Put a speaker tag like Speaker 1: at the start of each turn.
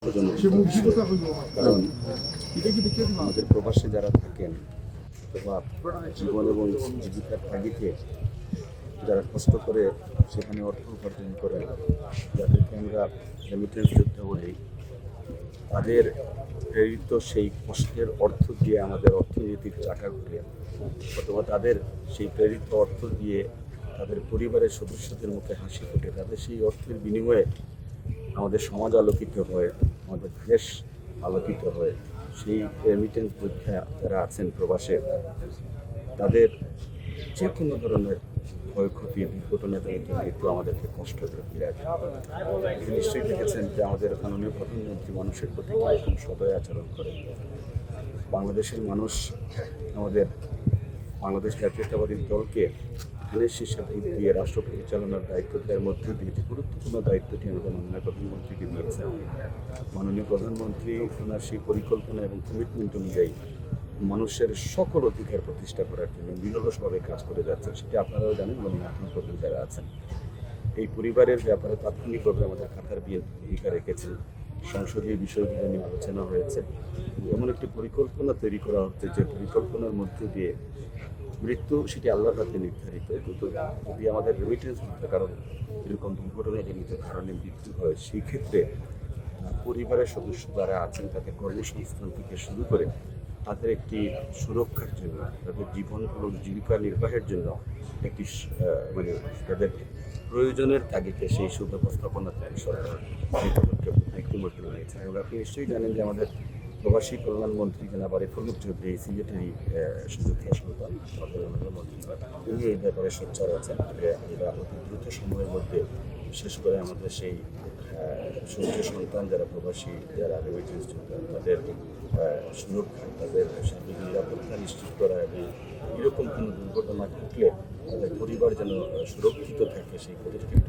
Speaker 1: কারণ আমাদের প্রবাসে যারা থাকেন অথবা জীবন এবং জীবিকার তাগিদে যারা কষ্ট করে সেখানে অর্থ উপার্জন করেন, যাদেরকে আমরা রেমিটেন্স যোদ্ধা বলি, তাদের প্রেরিত সেই কষ্টের অর্থ দিয়ে আমাদের অর্থনীতির চাকা ঘুরে, অথবা তাদের সেই প্রেরিত অর্থ দিয়ে তাদের পরিবারের সদস্যদের মুখে হাসি ফোটে, তাদের সেই অর্থের বিনিময়ে আমাদের সমাজ আলোকিত হয়, আমাদের দেশ আলোকিত হয়। সেই রেমিটেন্স যোদ্ধা যারা আছেন প্রবাসে, তাদের যে কোনো ধরনের ক্ষয়ক্ষতি দুর্ঘটনাজনিত মৃত্যু আমাদেরকে কষ্ট করে ফিরে আসে। নিশ্চয়ই দেখেছেন যে আমাদের মাননীয় প্রধানমন্ত্রী মানুষের প্রতি কীরকম সদয় আচরণ করে। বাংলাদেশের মানুষ আমাদের বাংলাদেশ জাতীয়তাবাদী দলকে ধানের শীর্ষে ভোট দিয়ে রাষ্ট্র পরিচালনার দায়িত্ব দেওয়ার মধ্যে দিয়ে যে গুরুত্বপূর্ণ দায়িত্বটি আমাদের মাননীয় প্রধানমন্ত্রীকে দিয়েছেন। মাননীয় প্রধানমন্ত্রী ওনার সেই পরিকল্পনা এবং কমিটমেন্ট অনুযায়ী মানুষের সকল অধিকার প্রতিষ্ঠা করার জন্য নিরলসভাবে কাজ করে যাচ্ছেন। সেটা আপনারাও জানেন, মাননীয় আত্মীয় যারা আছেন। এই পরিবারের ব্যাপারে তাৎক্ষণিকভাবে আমাদের কাতার বিএনপি ভূমিকা রেখেছেন। সংসদীয় বিষয়গুলো নিয়ে আলোচনা হয়েছে। এমন একটি পরিকল্পনা তৈরি করা হচ্ছে যে পরিকল্পনার মধ্যে দিয়ে মৃত্যু সেটি আল্লাহর হাতে নির্ধারিত, কিন্তু যদি আমাদের রেমিটেন্স দিতে কারণ এরকম দুর্ঘটনাজনিত কারণে মৃত্যু হয়, সেই ক্ষেত্রে পরিবারের সদস্য যারা আছেন তাদের কর্মসংস্থান থেকে শুরু করে তাদের একটি সুরক্ষার জন্য, তাদের জীবন এবং জীবিকা নির্বাহের জন্য একটি মানে তাদের প্রয়োজনের তাগিদে সেই সুব্যবস্থাপনা থেকে সরকার ইতিমধ্যে নিয়েছে। এবং আপনি নিশ্চয়ই জানেন যে আমাদের প্রবাসী কল্যাণমন্ত্রী জনাব আরিফুল চৌধুরী সিলেটেরই সুযোগ্য সন্তান, আমাদের মন্ত্রী, তিনি এই ব্যাপারে সোচ্চার আছেন যে আমরা অতি দ্রুত সময়ের মধ্যে বিশেষ করে আমাদের সেই সূর্য সন্তান যারা প্রবাসী, যারা রেমিটেন্স যোদ্ধা, তাদের সুরক্ষা, তাদের সার্বিক নিরাপত্তা নিশ্চিত করা এবং এরকম কোনো দুর্ঘটনা ঘটলে তাদের পরিবার যেন সুরক্ষিত থাকে সেই পদক্ষেপ